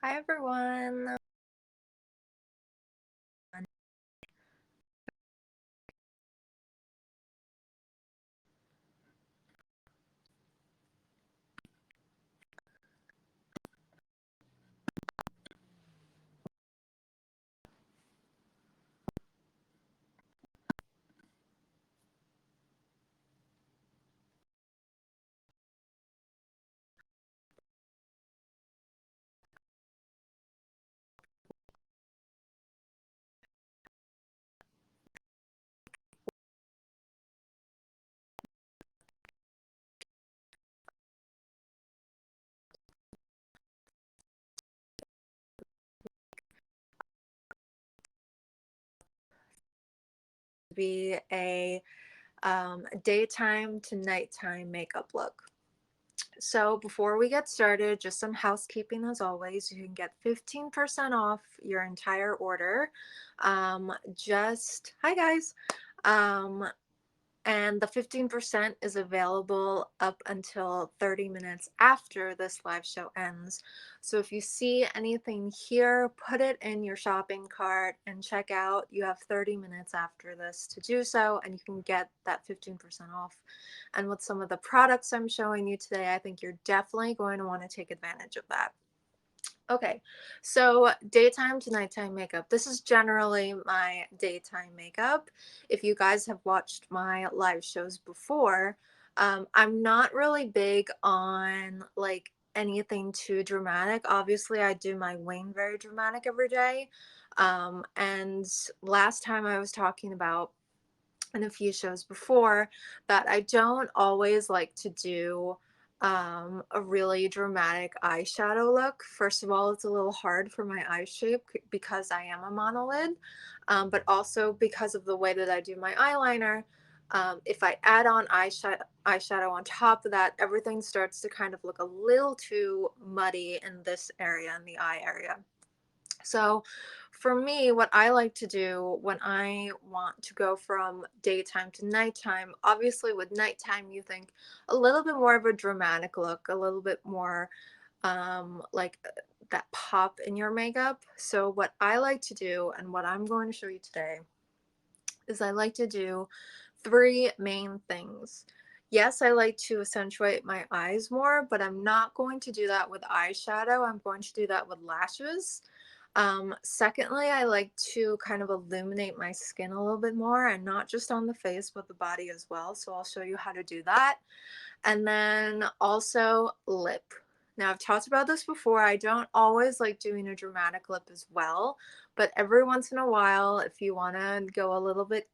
Hi everyone. Be a daytime to nighttime makeup look. So before we get started, just some housekeeping as always. You can get 15% off your entire order. Hi guys. Um, and the 15% is available up until 30 minutes after this live show ends. So if you see anything here, put it in your shopping cart and check out. You have 30 minutes after this to do so, and you can get that 15% off. And with some of the products I'm showing you today, I think you're definitely going to want to take advantage of that. Okay, so daytime to nighttime makeup. This is generally my daytime makeup. If you guys have watched my live shows before, I'm not really big on like anything too dramatic. Obviously, I do my wing very dramatic every day. And last time I was talking about in a few shows before that I don't always like to do a really dramatic eyeshadow look. First of all, it's a little hard for my eye shape because I am a monolid, but also because of the way that I do my eyeliner. If I add on eyeshadow on top of that, everything starts to kind of look a little too muddy in this area, in the eye area. So for me, what I like to do when I want to go from daytime to nighttime, obviously with nighttime, you think a little bit more of a dramatic look, a little bit more that pop in your makeup. So what I like to do and what I'm going to show you today is I like to do three main things. Yes, I like to accentuate my eyes more, but I'm not going to do that with eyeshadow. I'm going to do that with lashes. Secondly, I like to kind of illuminate my skin a little bit more and not just on the face, but the body as well. So I'll show you how to do that. And then also lip. Now, I've talked about this before. I don't always like doing a dramatic lip as well, but every once in a while, if you want to go a little bit,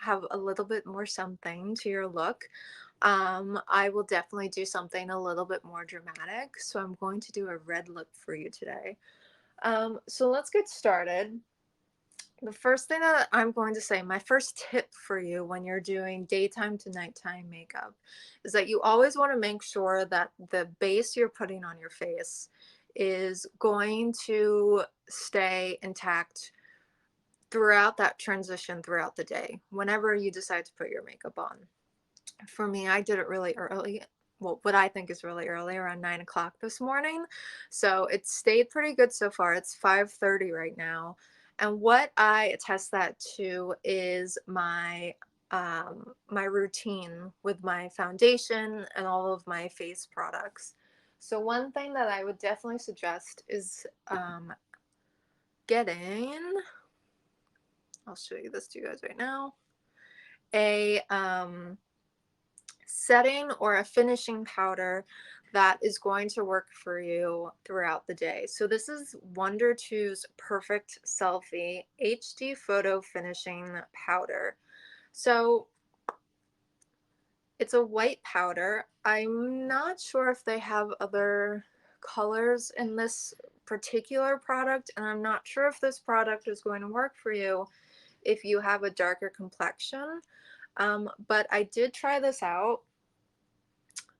have a little bit more something to your look, I will definitely do something a little bit more dramatic. So I'm going to do a red lip for you today. So let's get started. The first thing that I'm going to say, my first tip for you when you're doing daytime to nighttime makeup is that you always want to make sure that the base you're putting on your face is going to stay intact throughout that transition throughout the day, whenever you decide to put your makeup on. For me, I did it really early. Well, what I think is really early, around 9 o'clock this morning. So it stayed pretty good so far. It's 5:30 right now. And what I attest that to is my routine with my foundation and all of my face products. So one thing that I would definitely suggest is getting, I'll show you this to you guys right now, a setting or a finishing powder that is going to work for you throughout the day. So this is Wonder 2's Perfect Selfie HD Photo Finishing Powder. So it's a white powder. I'm not sure if they have other colors in this particular product, and I'm not sure if this product is going to work for you if you have a darker complexion. But I did try this out.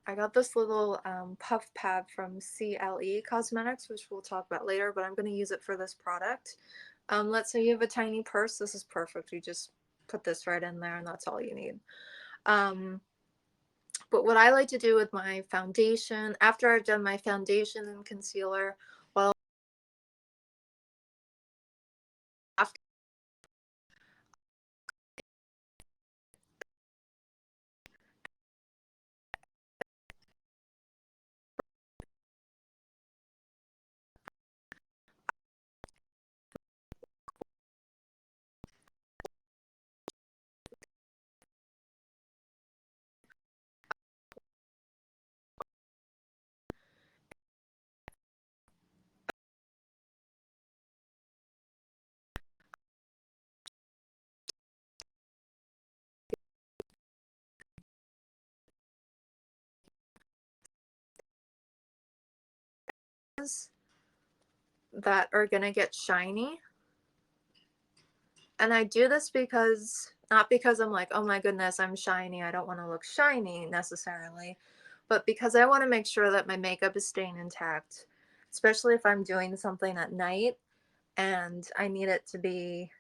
I got this little puff pad from CLE Cosmetics, which we'll talk about later, but I'm going to use it for this product. Let's say you have a tiny purse. This is perfect. You just put this right in there and that's all you need. But what I like to do with my foundation, after I've done my foundation and concealer, that are gonna get shiny. And I do this because, not because I'm like, oh my goodness, I'm shiny, I don't want to look shiny necessarily, but because I want to make sure that my makeup is staying intact, especially if I'm doing something at night and I need it to be,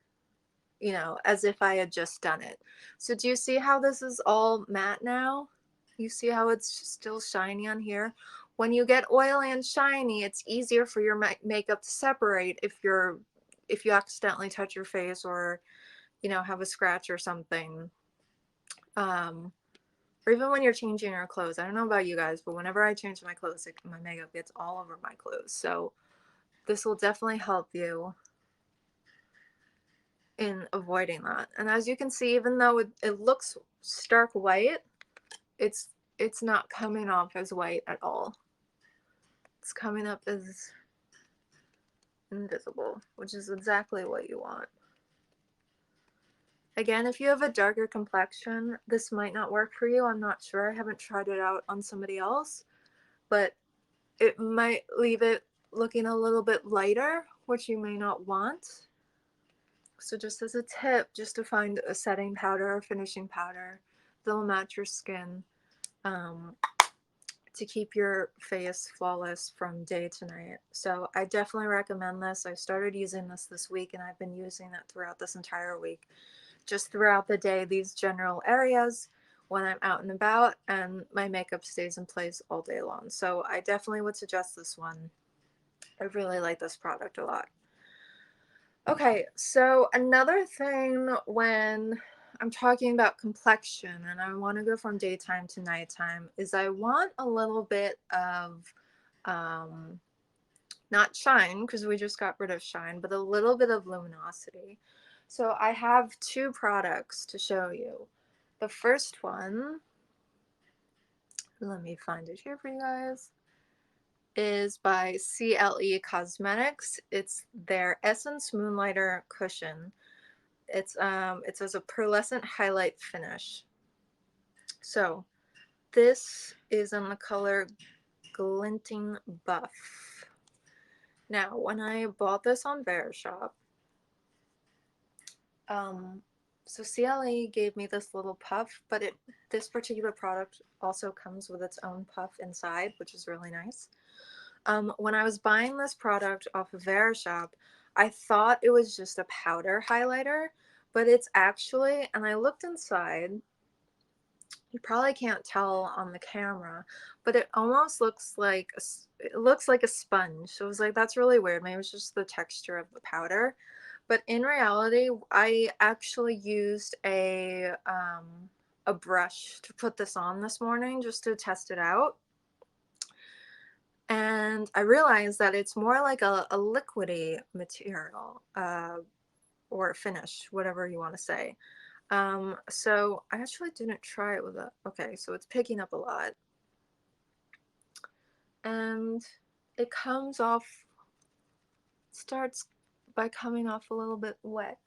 you know, as if I had just done it. So do you see how this is all matte now? You see how it's still shiny on here? When you get oily and shiny, it's easier for your makeup to separate if you accidentally touch your face, or you know, have a scratch or something. Um, or even when you're changing your clothes. I don't know about you guys, but whenever I change my clothes, my makeup gets all over my clothes. So this will definitely help you in avoiding that. And as you can see, even though it looks stark white, it's it's not coming off as white at all. It's coming up as invisible, which is exactly what you want. Again, if you have a darker complexion, this might not work for you. I'm not sure. I haven't tried it out on somebody else, but it might leave it looking a little bit lighter, which you may not want. So just as a tip, just to find a setting powder or finishing powder that'll match your skin, um, to keep your face flawless from day to night. So I definitely recommend this. I started using this week, and I've been using it throughout this entire week. Just throughout the day, these general areas when I'm out and about, and my makeup stays in place all day long. So I definitely would suggest this one. I really like this product a lot. Okay, so another thing when I'm talking about complexion and I want to go from daytime to nighttime is I want a little bit of, um, not shine, because we just got rid of shine, but a little bit of luminosity. So I have two products to show you. The first one, let me find it here for you guys, is by CLE Cosmetics. It's their Essence Moonlighter Cushion. It says a pearlescent highlight finish. So this is in the color Glinting Buff. Now, when I bought this on Verishop, so CLE gave me this little puff, but this particular product also comes with its own puff inside, which is really nice. When I was buying this product off of Verishop, I thought it was just a powder highlighter, but it's actually, and I looked inside, you probably can't tell on the camera, but it almost looks like it looks like a sponge. So I was like, that's really weird. Maybe it's just the texture of the powder. But in reality, I actually used a brush to put this on this morning just to test it out. And I realized that it's more like a liquidy material, or finish, whatever you want to say. So I actually didn't try it with a, okay, so it's picking up a lot. And it comes off, starts by coming off a little bit wet.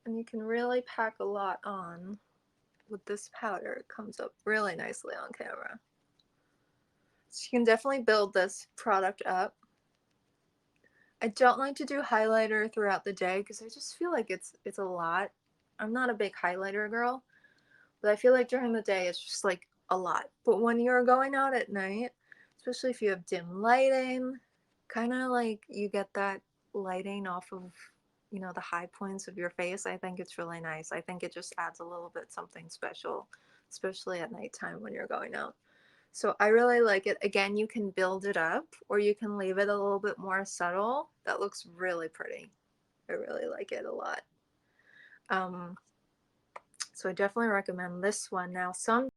And you can really pack a lot on with this powder. It comes up really nicely on camera. So you can definitely build this product up. I don't like to do highlighter throughout the day because I just feel like it's a lot. I'm not a big highlighter girl, but I feel like during the day it's just like a lot. But when you're going out at night, especially if you have dim lighting, kind of like you get that lighting off of, you know, the high points of your face. I think it's really nice. I think it just adds a little bit something special, especially at nighttime when you're going out. So I really like it. Again, you can build it up or you can leave it a little bit more subtle. That looks really pretty. I really like it a lot. Um, so I definitely recommend this one. Now, some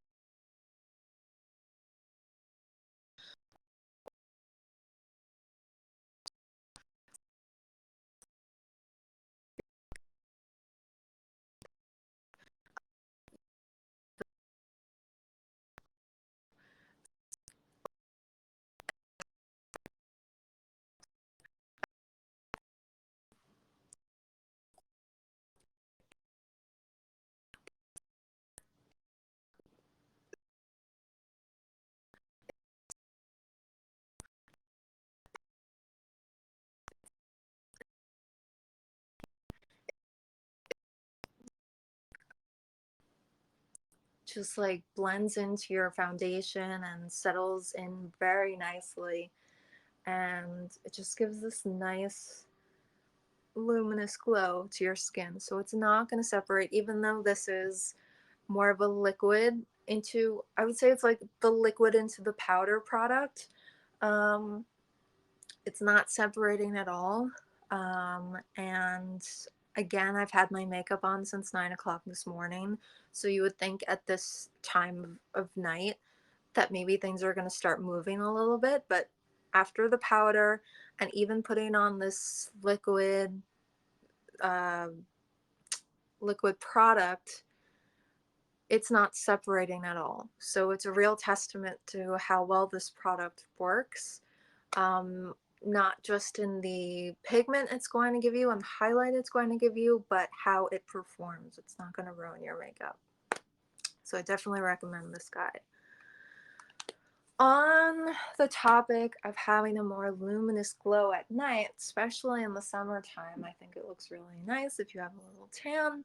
just like blends into your foundation and settles in very nicely, and it just gives this nice luminous glow to your skin. So it's not going to separate, even though this is more of a liquid into, I would say it's like the liquid into the powder product. um it's not separating at all. And again, I've had my makeup on since 9 o'clock this morning, so you would think at this time of night that maybe things are going to start moving a little bit, but after the powder and even putting on this uh, liquid product, it's not separating at all. So it's a real testament to how well this product works. Um, Not just in the pigment it's going to give you and highlight it's going to give you, but how it performs. It's not going to ruin your makeup. So I definitely recommend this guy. On the topic of having a more luminous glow at night, especially in the summertime, I think it looks really nice if you have a little tan.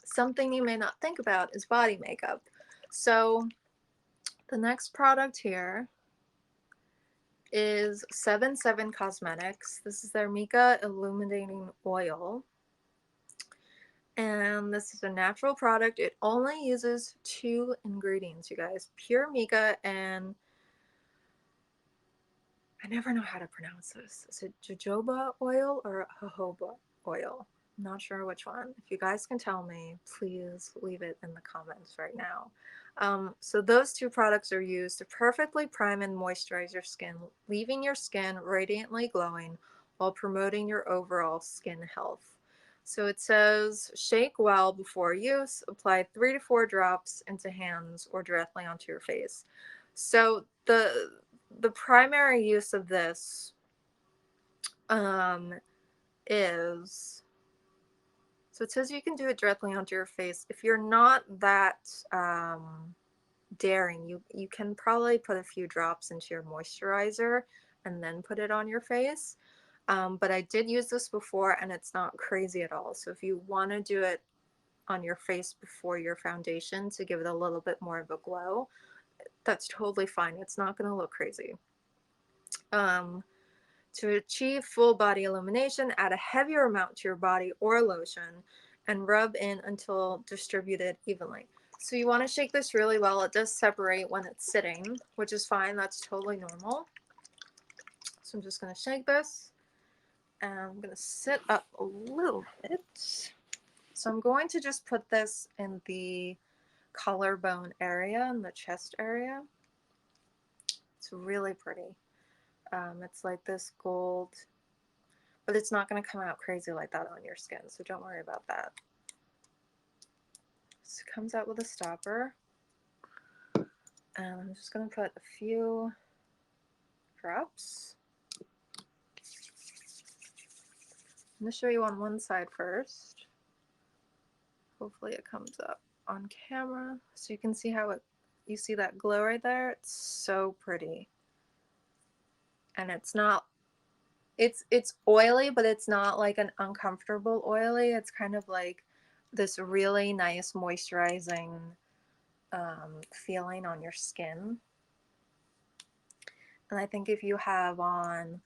Something you may not think about is body makeup. So the next product here is 77 Cosmetics. This is their Mica Illuminating Oil. And this is a natural product. It only uses 2 ingredients, you guys. Pure mica and I never know how to pronounce this. Is it jojoba oil or jojoba oil? I'm not sure which one. If you guys can tell me, please leave it in the comments right now. So those 2 products are used to perfectly prime and moisturize your skin, leaving your skin radiantly glowing while promoting your overall skin health. So it says, shake well before use, apply 3 to 4 drops into hands or directly onto your face. So the primary use of this um, is, so it says you can do it directly onto your face. If you're not that daring, you can probably put a few drops into your moisturizer and then put it on your face. But I did use this before and it's not crazy at all. So if you want to do it on your face before your foundation to give it a little bit more of a glow, that's totally fine. It's not going to look crazy. To achieve full body illumination, add a heavier amount to your body or lotion and rub in until distributed evenly. So you want to shake this really well. It does separate when it's sitting, which is fine. That's totally normal. So I'm just going to shake this and I'm going to sit up a little bit. So I'm going to just put this in the collarbone area, in the chest area. It's really pretty. It's like this gold, but it's not going to come out crazy like that on your skin, so don't worry about that. So it comes out with a stopper, and I'm just going to put a few drops. I'm going to show you on one side first. Hopefully it comes up on camera so you can see how it, you see that glow right there? It's so pretty. And it's not, it's oily, but it's not like an uncomfortable oily. It's kind of like this really nice moisturizing feeling on your skin. And I think if you have on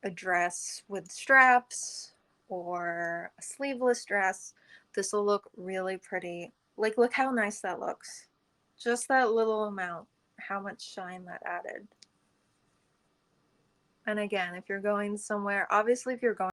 a dress with straps or a sleeveless dress, this will look really pretty. Like, look how nice that looks. Just that little amount, how much shine that added. And again, if you're going somewhere, obviously if you're going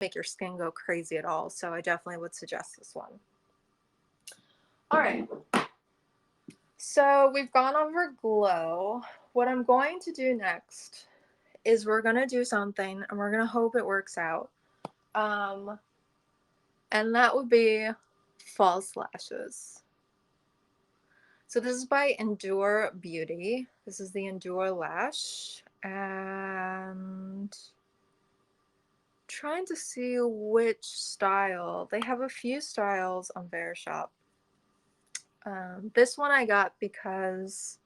make your skin go crazy at all. So I definitely would suggest this one. All right. So we've gone over glow. What I'm going to do next is we're going to do something and we're going to hope it works out. And that would be false lashes. So this is by Endure Beauty. This is the Endure Lash. And trying to see which style. They have a few styles on Verishop. This one I got because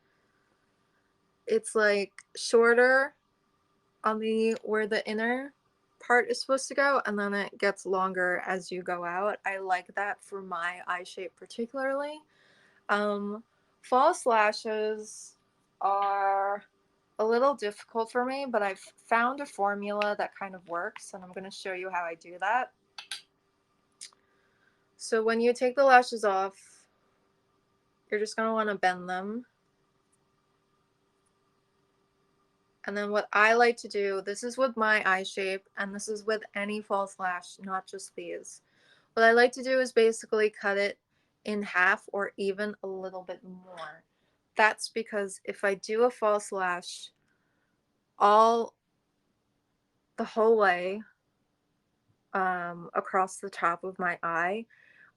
it's like shorter on the where the inner part is supposed to go, and then it gets longer as you go out. I like that for my eye shape particularly. False lashes are a little difficult for me, but I've found a formula that kind of works, and I'm going to show you how I do that. So when you take the lashes off, you're just going to want to bend them. And then what I like to do, this is with my eye shape, and this is with any false lash, not just these. What I like to do is basically cut it in half or even a little bit more. That's because if I do a false lash all the whole way across the top of my eye,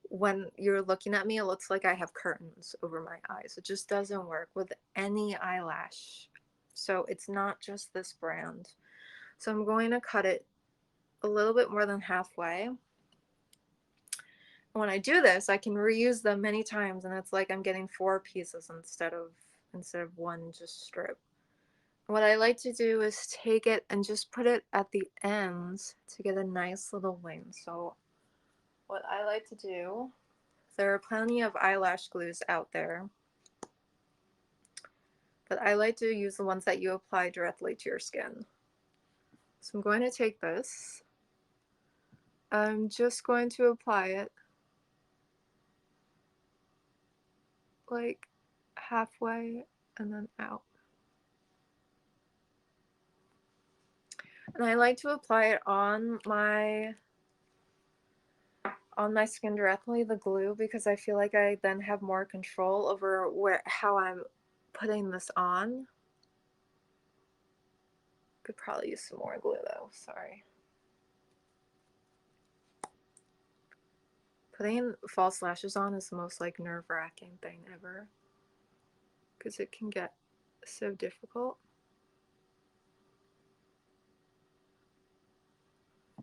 when you're looking at me, it looks like I have curtains over my eyes. It just doesn't work with any eyelash. So it's not just this brand. So I'm going to cut it a little bit more than halfway. When I do this, I can reuse them many times, and it's like I'm getting 4 pieces instead of one just strip. What I like to do is take it and just put it at the ends to get a nice little wing. So what I like to do, there are plenty of eyelash glues out there, but I like to use the ones that you apply directly to your skin. So I'm going to take this. I'm just going to apply it like halfway and then out. And I like to apply it on my skin directly, the glue, because I feel like I then have more control over how I'm putting this on. Could probably use some more glue though, sorry. Putting false lashes on is the most like nerve-wracking thing ever, because it can get so difficult.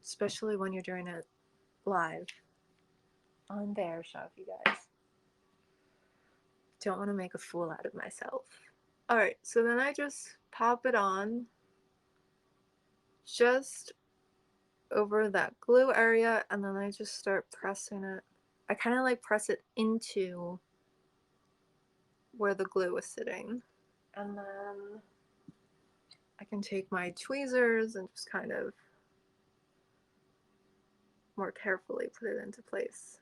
Especially when you're doing it live on Verishop, you guys. Don't want to make a fool out of myself. Alright, so then I just pop it on just over that glue area, and then I just start pressing it. I kind of like press it into where the glue is sitting. And then I can take my tweezers and just kind of more carefully put it into place.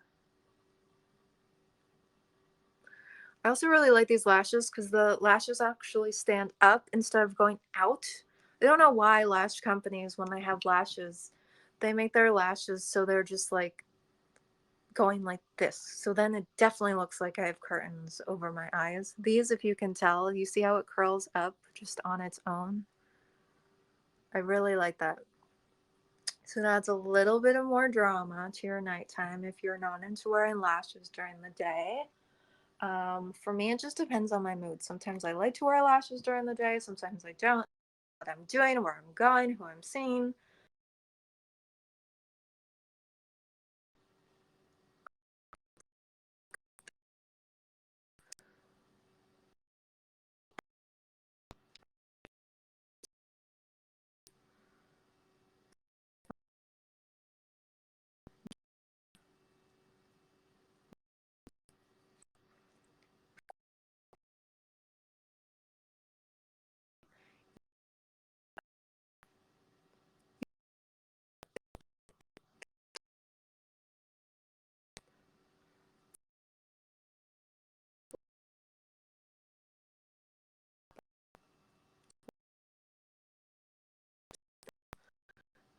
I also really like these lashes because the lashes actually stand up instead of going out. I don't know why lash companies, when they have lashes, they make their lashes so they're just like going like this. So then it definitely looks like I have curtains over my eyes. These, if you can tell, you see how it curls up just on its own? I really like that. So it adds a little bit of more drama to your nighttime if you're not into wearing lashes during the day. For me, it just depends on my mood. Sometimes I like to wear lashes during the day, sometimes I don't. What I'm doing, where I'm going, who I'm seeing.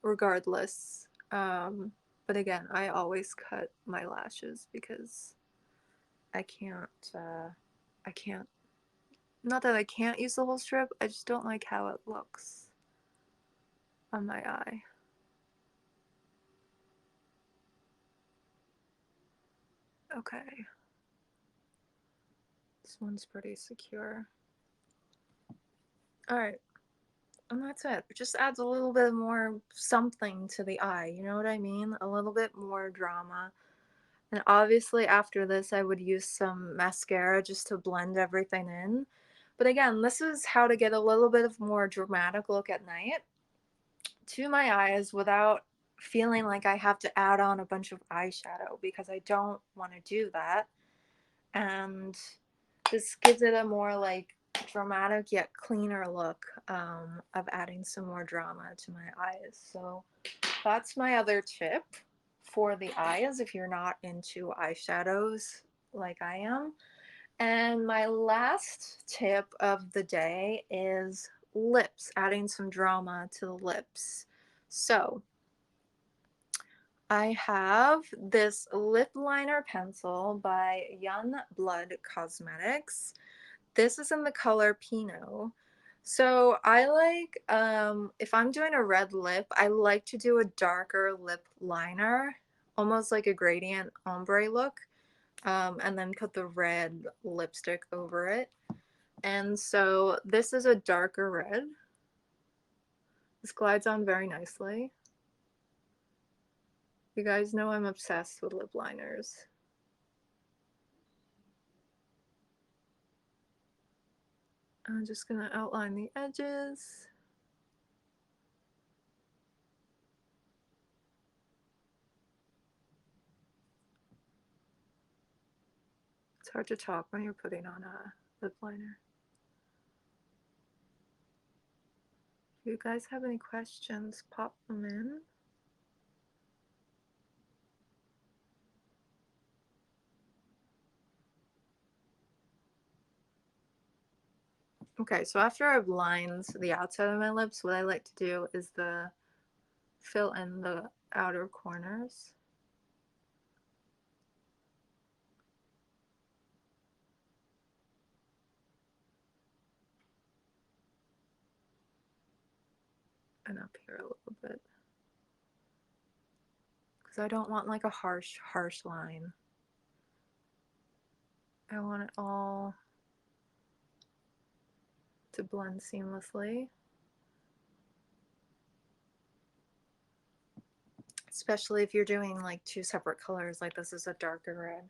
Regardless, But again, I always cut my lashes because I can't, not that I can't use the whole strip, I just don't like how it looks on my eye. Okay. This one's pretty secure. Alright. And that's it. It just adds a little bit more something to the eye, you know what I mean? A little bit more drama. And obviously after this I would use some mascara just to blend everything in. But again, this is how to get a little bit of more dramatic look at night to my eyes without feeling like I have to add on a bunch of eyeshadow, because I don't want to do that. And this gives it a more like dramatic yet cleaner look, of adding some more drama to my eyes. So that's my other tip for the eyes if you're not into eyeshadows like I am. And my last tip of the day is lips, adding some drama to the lips. So I have this lip liner pencil by Young Blood Cosmetics. This is in the color Pinot. So I like, if I'm doing a red lip, I like to do a darker lip liner, almost like a gradient ombre look, and then put the red lipstick over it. And so this is a darker red. This glides on very nicely. You guys know I'm obsessed with lip liners. I'm just gonna outline the edges. It's hard to talk when you're putting on a lip liner. If you guys have any questions, pop them in. Okay, so after I've lined the outside of my lips, what I like to do is fill in the outer corners. And up here a little bit. Because I don't want like a harsh line. I want it all to blend seamlessly. Especially if you're doing like two separate colors, like this is a darker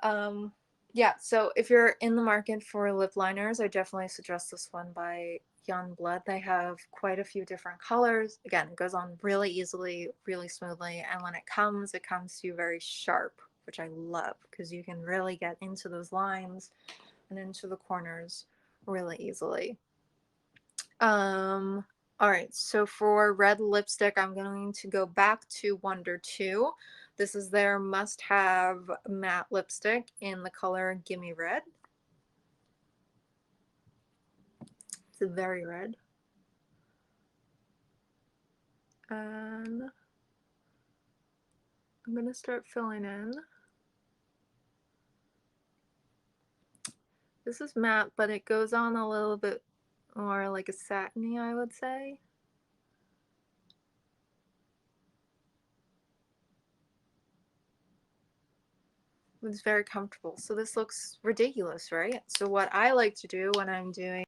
red. Yeah, so if you're in the market for lip liners, I definitely suggest this one by Young Blood. They have quite a few different colors. Again, it goes on really easily, really smoothly, and when it comes to you very sharp, which I love because you can really get into those lines and into the corners really easily. All right, so for red lipstick, I'm going to go back to Wonder 2. This is their must-have matte lipstick in the color Gimme Red. It's very red. And I'm going to start filling in. This is matte, but it goes on a little bit more like a satiny, I would say. It's very comfortable. So this looks ridiculous, right? So what I like to do when I'm doing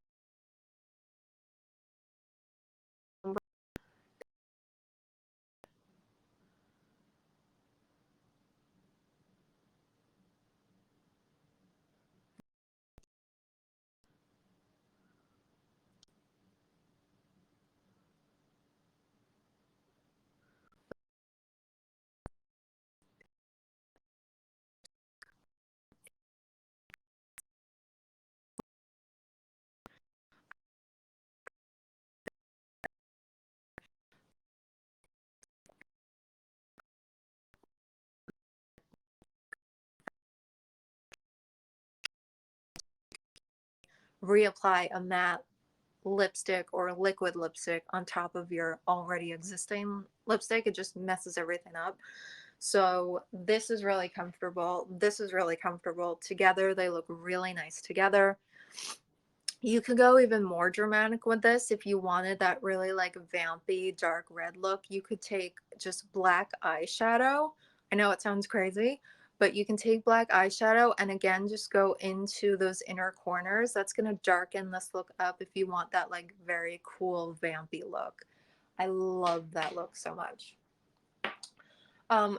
reapply a matte lipstick or liquid lipstick on top of your already existing lipstick. It just messes everything up. So this is really comfortable. This is really comfortable. Together, they look really nice together. You could go even more dramatic with this if you wanted that really like vampy dark red look. You could take just black eyeshadow. I know it sounds crazy, but you can take black eyeshadow and again just go into those inner corners. That's going to darken this look up if you want that like very cool vampy look. I love that look so much.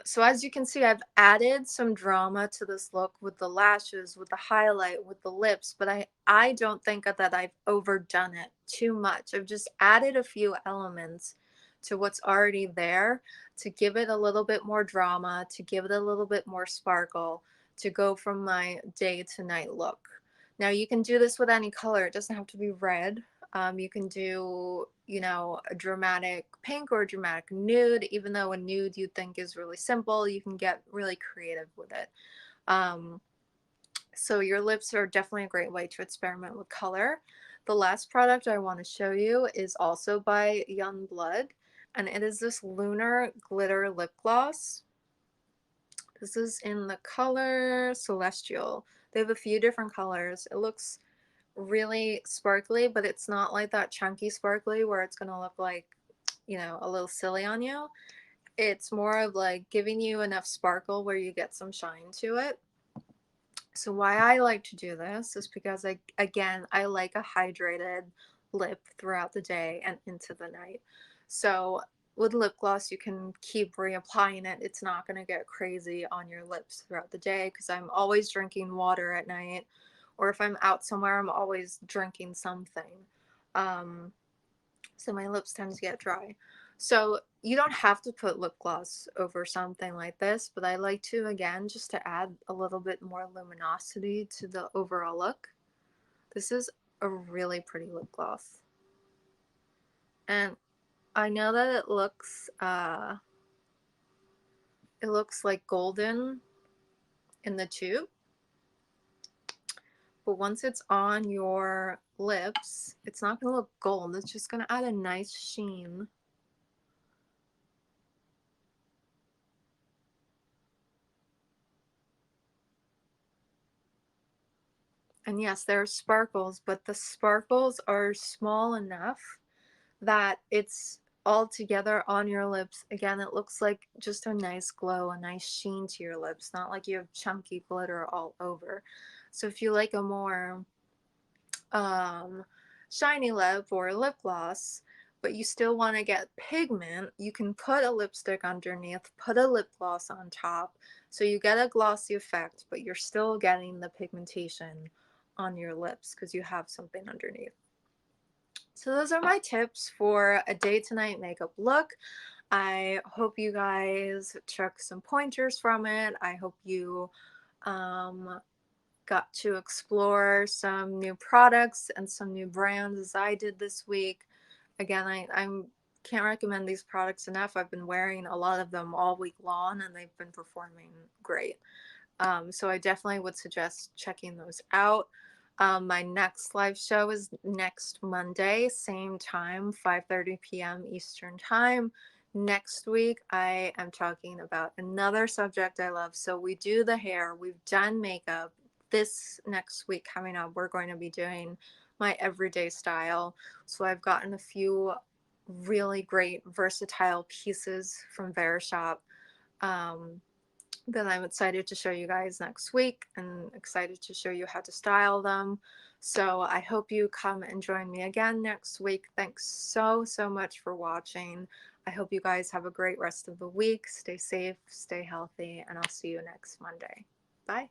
So as you can see, I've added some drama to this look with the lashes, with the highlight, with the lips, but I don't think that I've overdone it too much. I've just added a few elements to what's already there to give it a little bit more drama, to give it a little bit more sparkle, to go from my day to night look. Now you can do this with any color. It doesn't have to be red. You can do, you know, a dramatic pink or a dramatic nude. Even though a nude you think is really simple, you can get really creative with it. So your lips are definitely a great way to experiment with color. The last product I want to show you is also by Youngblood, and it is this Lunar Glitter Lip Gloss. This is in the color Celestial. They have a few different colors. It looks really sparkly, but it's not like that chunky sparkly where it's gonna look like, you know, a little silly on you. It's more of like giving you enough sparkle where you get some shine to it. So why I like to do this is because I like a hydrated lip throughout the day and into the night. So with lip gloss, you can keep reapplying it. It's not going to get crazy on your lips throughout the day because I'm always drinking water at night, or if I'm out somewhere, I'm always drinking something. Um, so my lips tend to get dry. So you don't have to put lip gloss over something like this, but I like to, again, just to add a little bit more luminosity to the overall look. This is a really pretty lip gloss. And I know that it looks like golden in the tube, but once it's on your lips, it's not going to look gold. It's just going to add a nice sheen. And yes, there are sparkles, but the sparkles are small enough that it's all together on your lips. Again, it looks like just a nice glow, a nice sheen to your lips, not like you have chunky glitter all over. So if you like a more um, shiny lip or lip gloss, but you still want to get pigment, you can put a lipstick underneath, put a lip gloss on top, so you get a glossy effect, but you're still getting the pigmentation on your lips because you have something underneath. So those are my tips for a day to night makeup look. I hope you guys took some pointers from it. I hope you um, got to explore some new products and some new brands as I did this week. Again, I can't recommend these products enough. I've been wearing a lot of them all week long and they've been performing great. So I definitely would suggest checking those out. My next live show is next Monday, same time, 5:30 p.m. Eastern Time. Next week, I am talking about another subject I love. So we do the hair, we've done makeup. This next week coming up, we're going to be doing my everyday style. So I've gotten a few really great versatile pieces from Verishop. Um, that I'm excited to show you guys next week and excited to show you how to style them. So I hope you come and join me again next week. Thanks so much for watching. I hope you guys have a great rest of the week. Stay safe, stay healthy, and I'll see you next Monday. Bye.